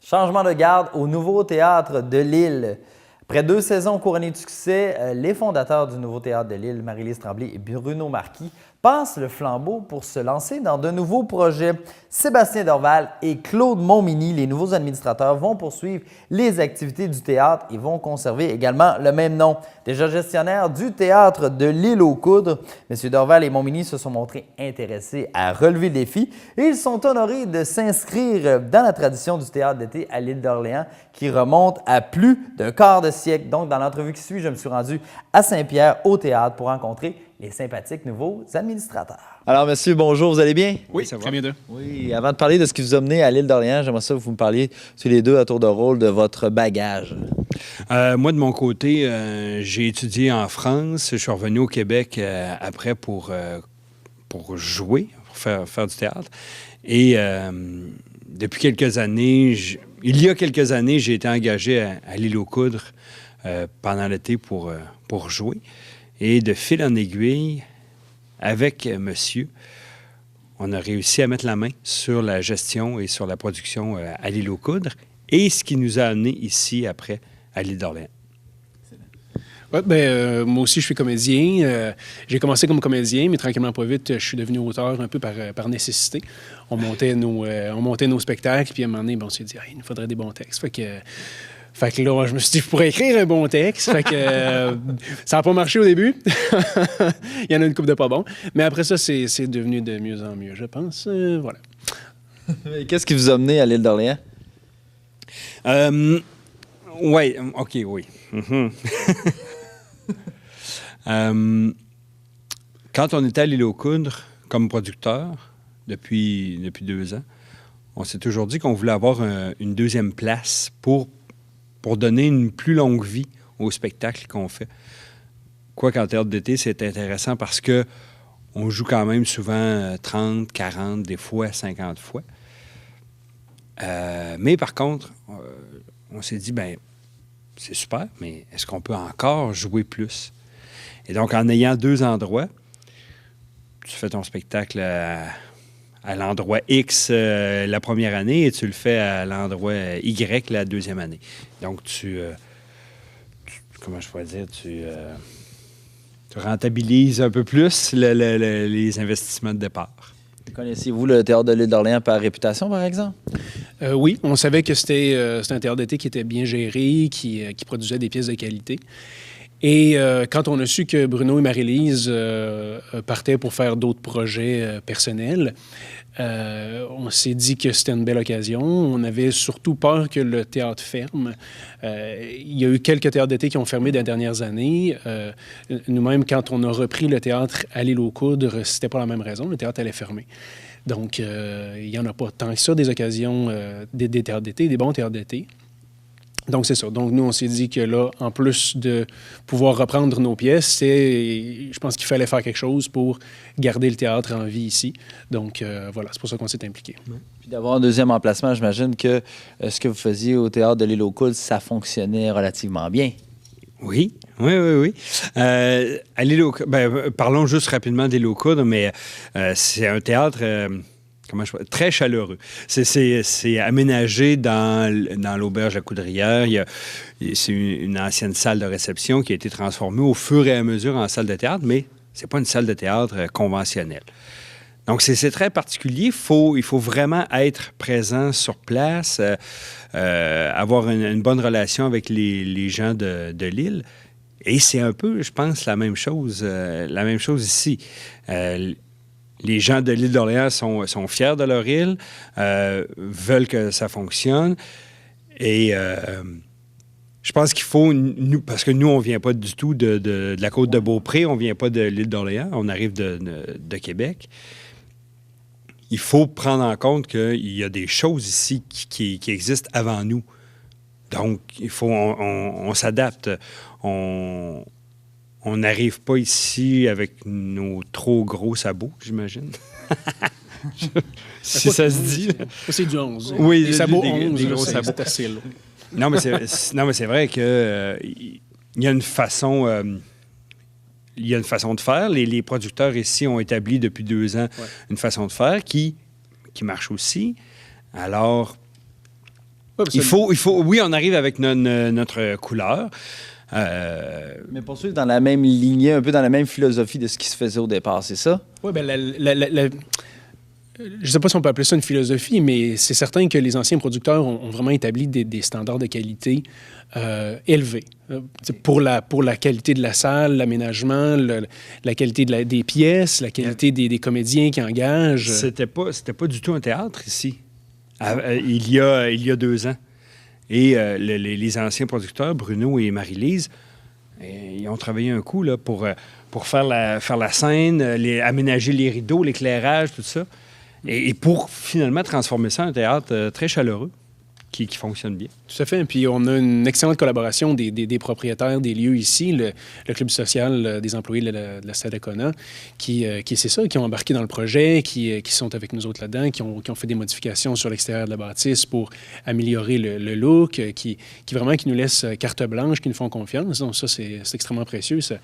Changement de garde au nouveau théâtre de Lille. Après 2 saisons couronnées de succès, les fondateurs du nouveau théâtre de Lille, Marie-Lise Tremblay et Bruno Marquis, passent le flambeau pour se lancer dans de nouveaux projets. Sébastien Dorval et Claude Montminy, les nouveaux administrateurs, vont poursuivre les activités du théâtre et vont conserver également le même nom. Déjà gestionnaires du théâtre de l'Île aux Coudres, M. Dorval et Montminy se sont montrés intéressés à relever le défi et ils sont honorés de s'inscrire dans la tradition du théâtre d'été à l'île d'Orléans qui remonte à plus d'un quart de siècle. Donc, dans l'entrevue qui suit, je me suis rendu à Saint-Pierre au théâtre pour rencontrer les sympathiques nouveaux administrateurs. Alors, monsieur, bonjour, vous allez bien? Oui, ça va. Très bien deux. Oui, avant de parler de ce qui vous a mené à l'île d'Orléans, j'aimerais ça que vous me parliez tous les deux à tour de rôle de votre bagage. Moi, de mon côté, j'ai étudié en France. Je suis revenu au Québec après pour jouer, pour faire du théâtre. Et depuis quelques années, il y a quelques années, j'ai été engagé à l'Île aux Coudres pendant l'été pour jouer. Et de fil en aiguille, avec monsieur, on a réussi à mettre la main sur la gestion et sur la production à l'Île aux Coudres, et ce qui nous a amenés ici, après, à l'île d'Orléans. Ouais, moi aussi, je suis comédien. J'ai commencé comme comédien, mais tranquillement, pas vite, je suis devenu auteur un peu par nécessité. On montait nos spectacles, puis à un moment donné, on s'est dit, il nous faudrait des bons textes. Fait que là, je me suis dit, je pourrais écrire un bon texte. Fait que ça n'a pas marché au début. Il y en a une couple de pas bons. Mais après ça, c'est devenu de mieux en mieux, je pense. Voilà. Qu'est-ce qui vous a mené à l'île d'Orléans? Oui, OK, oui. Quand on était à l'Île aux Coudres comme producteur, depuis 2 ans, on s'est toujours dit qu'on voulait avoir une deuxième place pour donner une plus longue vie au spectacle qu'on fait. Quoi qu'en théâtre d'été, c'est intéressant parce que on joue quand même souvent 30, 40, des fois 50 fois. Mais par contre, on s'est dit, c'est super, mais est-ce qu'on peut encore jouer plus? Et donc, en ayant 2 endroits, tu fais ton spectacle à l'endroit X la première année et tu le fais à l'endroit Y la deuxième année. Donc, comment je pourrais dire, tu rentabilises un peu plus les investissements de départ. Connaissiez-vous le théâtre de l'île d'Orléans par réputation, par exemple? Oui, on savait que c'était un théâtre d'été qui était bien géré, qui produisait des pièces de qualité. Et quand on a su que Bruno et Marie-Lise partaient pour faire d'autres projets personnels, on s'est dit que c'était une belle occasion. On avait surtout peur que le théâtre ferme. Il y a eu quelques théâtres d'été qui ont fermé dans les dernières années. Nous-mêmes, quand on a repris le théâtre à l'Île aux Coudres, c'était pas la même raison. Le théâtre allait fermer. Donc, il n'y en a pas tant que ça des occasions, des théâtres d'été, des bons théâtres d'été. Donc, c'est ça. Donc, nous, on s'est dit que là, en plus de pouvoir reprendre nos pièces, je pense qu'il fallait faire quelque chose pour garder le théâtre en vie ici. Donc, voilà, c'est pour ça qu'on s'est impliqué. Puis d'avoir un deuxième emplacement, j'imagine que ce que vous faisiez au théâtre de l'Île aux Coudres, ça fonctionnait relativement bien. Oui. À l'Île aux Coudres, parlons juste rapidement d'Île aux Coudres, mais c'est un théâtre... très chaleureux. C'est aménagé dans l'auberge La Coudrière. C'est une ancienne salle de réception qui a été transformée au fur et à mesure en salle de théâtre, mais c'est pas une salle de théâtre conventionnelle. Donc, c'est très particulier. Il faut vraiment être présent sur place, avoir une bonne relation avec les gens de l'île. Et c'est un peu, je pense, la même chose ici. Les gens de l'île d'Orléans sont fiers de leur île, veulent que ça fonctionne. Et je pense qu'il faut, parce que nous, on ne vient pas du tout de la côte de Beaupré, on ne vient pas de l'île d'Orléans, on arrive de Québec. Il faut prendre en compte qu'il y a des choses ici qui existent avant nous. Donc, on s'adapte. On n'arrive pas ici avec nos trop gros sabots, j'imagine. Si ça se dit. C'est du 11. Oui, les sabots 11, des gros sabots. C'est assez long. Non, mais c'est vrai que il y a une façon... il y a une façon de faire. Les producteurs ici ont établi depuis 2 ans une façon de faire qui marche aussi. Alors, Ouais, parce que- Oui, on arrive avec notre couleur. Mais poursuivre dans la même lignée, un peu dans la même philosophie de ce qui se faisait au départ, c'est ça? Oui, bien, je ne sais pas si on peut appeler ça une philosophie, mais c'est certain que les anciens producteurs ont vraiment établi des standards de qualité élevés. Pour la qualité de la salle, l'aménagement, la qualité des pièces, la qualité des comédiens qui engagent. C'était pas du tout un théâtre ici, il y a 2 ans. Et les anciens producteurs, Bruno et Marie-Lise, ils ont travaillé un coup là, pour faire la scène, aménager les rideaux, l'éclairage, tout ça. Et pour finalement transformer ça en un théâtre très chaleureux, qui fonctionne bien. Tout à fait. Puis on a une excellente collaboration des propriétaires des lieux ici, le club social des employés de la Stadacona, qui c'est ça, qui ont embarqué dans le projet, qui sont avec nous autres là-dedans, qui ont fait des modifications sur l'extérieur de la bâtisse pour améliorer le look, qui nous laissent carte blanche, qui nous font confiance. Donc ça, c'est extrêmement précieux. Ça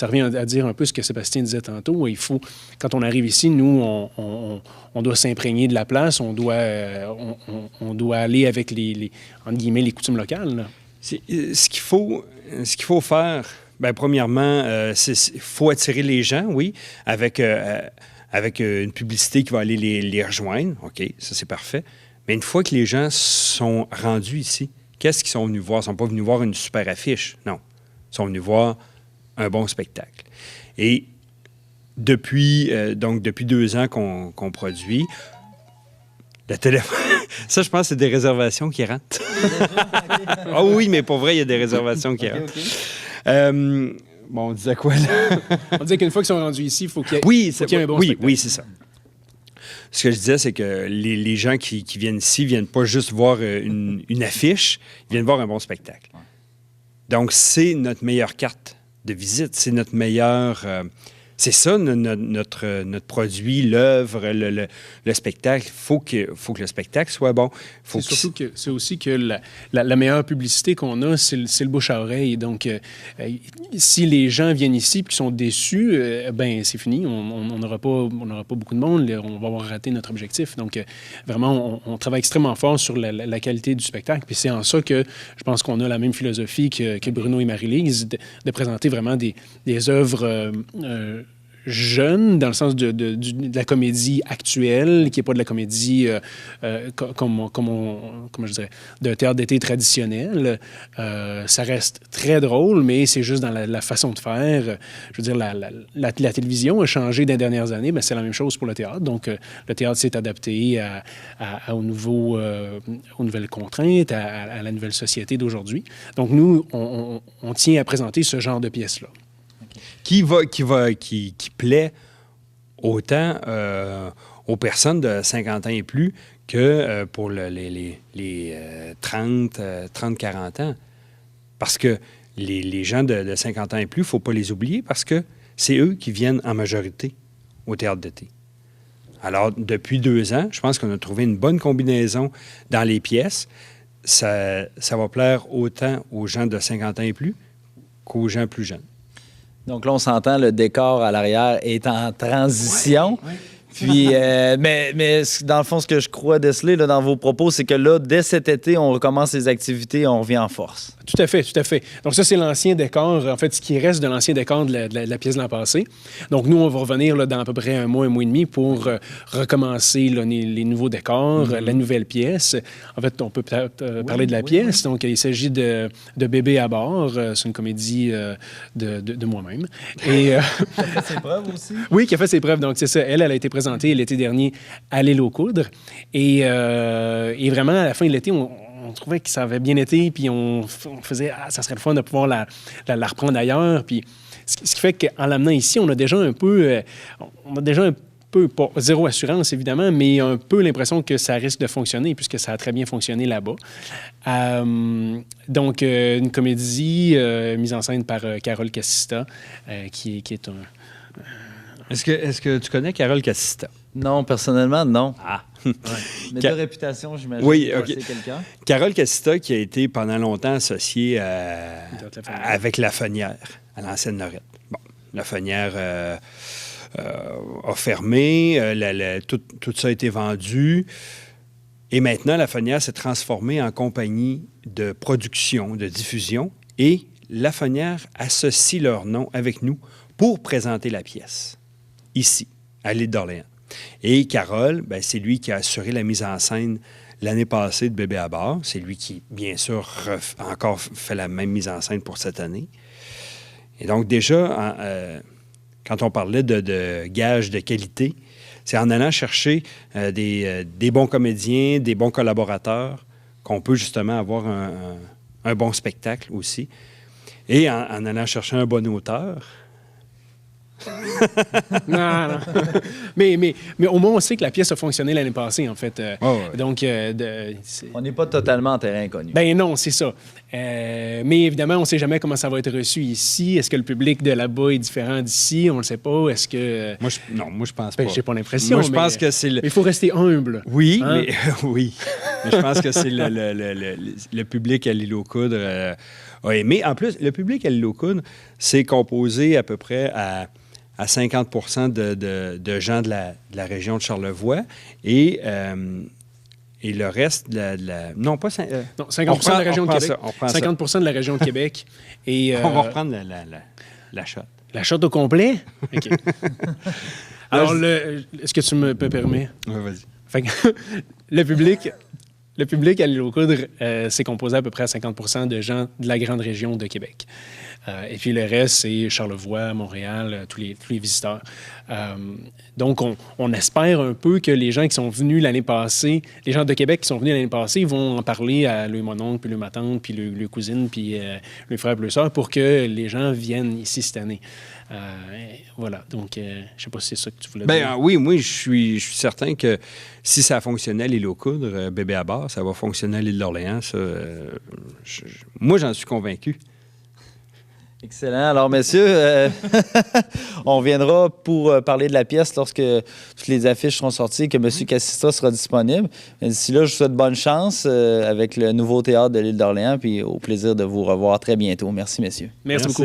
revient à dire un peu ce que Sébastien disait tantôt. Il faut, quand on arrive ici, nous, on doit s'imprégner de la place, on doit aller avec entre guillemets, les coutumes locales. Là. Ce qu'il faut faire, bien, premièrement, il faut attirer les gens, oui, avec une publicité qui va aller les rejoindre. OK, ça, c'est parfait. Mais une fois que les gens sont rendus ici, qu'est-ce qu'ils sont venus voir? Ils ne sont pas venus voir une super affiche, non. Ils sont venus voir un bon spectacle. Et depuis 2 ans qu'on produit, le téléphone... Ça, je pense que c'est des réservations qui rentrent. Ah oui, mais pour vrai, il y a des réservations qui rentrent. Bon, on disait quoi, là? On disait qu'une fois qu'ils sont rendus ici, il faut qu'il y ait, un bon spectacle. Oui, c'est ça. Ce que je disais, c'est que les gens qui viennent ici ne viennent pas juste voir une affiche, ils viennent voir un bon spectacle. Donc, c'est notre meilleure carte de visite, c'est notre meilleur... c'est ça, notre produit, l'œuvre, le spectacle. Il faut que le spectacle soit bon. C'est aussi que la meilleure publicité qu'on a, c'est le bouche à oreille. Donc, si les gens viennent ici et qu'ils sont déçus, ben c'est fini. On n'aura pas beaucoup de monde. On va avoir raté notre objectif. Donc, vraiment, on travaille extrêmement fort sur la qualité du spectacle. Puis c'est en ça que je pense qu'on a la même philosophie que Bruno et Marie-Lise, de présenter vraiment des œuvres... jeune, dans le sens de la comédie actuelle, qui n'est pas de la comédie comment je dirais, d'un théâtre d'été traditionnel. Ça reste très drôle, mais c'est juste dans la façon de faire. Je veux dire, la télévision a changé dans les dernières années, mais c'est la même chose pour le théâtre. Donc, le théâtre s'est adapté aux nouvelles contraintes, à la nouvelle société d'aujourd'hui. Donc, nous, on tient à présenter ce genre de pièces-là. Qui plaît autant aux personnes de 50 ans et plus que pour les 30-40 ans. Parce que les gens de 50 ans et plus, il ne faut pas les oublier parce que c'est eux qui viennent en majorité au théâtre d'été. Alors, depuis 2 ans, je pense qu'on a trouvé une bonne combinaison dans les pièces. Ça va plaire autant aux gens de 50 ans et plus qu'aux gens plus jeunes. Donc là, on s'entend, le décor à l'arrière est en transition. Ouais. Puis, mais dans le fond, ce que je crois déceler là, dans vos propos, c'est que là, dès cet été, on recommence les activités, on revient en force. Tout à fait, tout à fait. Donc ça, c'est l'ancien décor, en fait, ce qui reste de l'ancien décor de la pièce de l'an passé. Donc nous, on va revenir là, dans à peu près un mois et demi pour recommencer là, les nouveaux décors, la nouvelle pièce. En fait, on peut peut-être parler de la pièce. Donc il s'agit de Bébé à bord. C'est une comédie de moi-même. Et, Qui a fait ses preuves aussi. Oui, qui a fait ses preuves. Donc c'est ça. Elle a été présentée l'été dernier à l'Île aux Coudres. Et vraiment, à la fin de l'été, on trouvait que ça avait bien été, puis on faisait « ça serait le fun de pouvoir la reprendre ailleurs ». Puis ce qui fait qu'en l'amenant ici, on a déjà un peu, pas zéro assurance évidemment, mais un peu l'impression que ça risque de fonctionner, puisque ça a très bien fonctionné là-bas. Donc, une comédie mise en scène par Carole Cassista, qui est un... Est-ce que tu connais Carole Cassista? Non, personnellement, non. Ah! Ouais. Mais de réputation, j'imagine. Oui, OK. C'est quelqu'un. Carole Cassista, qui a été pendant longtemps associée avec Lafrenière, à l'ancienne Norette. Bon, Lafrenière a fermé, tout ça a été vendu. Et maintenant, Lafrenière s'est transformée en compagnie de production, de diffusion, et Lafrenière associe leur nom avec nous pour présenter la pièce, ici, à l'île d'Orléans. Et Carole, ben, c'est lui qui a assuré la mise en scène l'année passée de Bébé à bord. C'est lui qui, bien sûr, encore fait la même mise en scène pour cette année. Et donc, déjà, quand on parlait de gages de qualité, c'est en allant chercher des bons comédiens, des bons collaborateurs, qu'on peut justement avoir un bon spectacle aussi. Et en allant chercher un bon auteur. Non. mais au moins, on sait que la pièce a fonctionné l'année passée, en fait. Donc, On n'est pas totalement en terrain inconnu. ben non, c'est ça. Mais évidemment, on ne sait jamais comment ça va être reçu ici. Est-ce que le public de là-bas est différent d'ici? On ne le sait pas. Est-ce que... Moi, je pense Ben, pas. j'ai pas l'impression. Moi, je pense que c'est... Mais il faut rester humble. Oui, Hein? mais oui. Mais je pense que c'est le public à l'île aux Coudres a aimé. En plus, le public à l'île aux Coudres, c'est composé à peu près à 50 de gens de la région de Charlevoix et le reste non, pas... Non, 50 de la région de Québec. 50 de la région de Québec. Et, on va reprendre la shot. La shot au complet? OK. Alors, est-ce que tu me permets? Oui, vas-y. Fait que, le public à l'île aux Coudres, c'est composé à peu près à 50 de gens de la grande région de Québec. Et puis le reste, c'est Charlevoix, Montréal, tous les visiteurs. Donc, on espère un peu que les gens qui sont venus l'année passée, les gens de Québec qui sont venus l'année passée, vont en parler à le mon oncle, puis le ma tante, puis le cousine, puis le frère, puis le soeur, pour que les gens viennent ici cette année. Voilà. Donc, je ne sais pas si c'est ça que tu voulais dire. Oui, je suis certain que si ça fonctionnait à l'île aux Coudres, Bébé à bord, ça va fonctionner à l'île d'Orléans. Moi, j'en suis convaincu. Excellent. Alors, messieurs, on reviendra pour parler de la pièce lorsque toutes les affiches seront sorties et que M. Cassista sera disponible. Mais d'ici là, je vous souhaite bonne chance avec le nouveau théâtre de l'île d'Orléans, puis au plaisir de vous revoir très bientôt. Merci, messieurs. Merci beaucoup.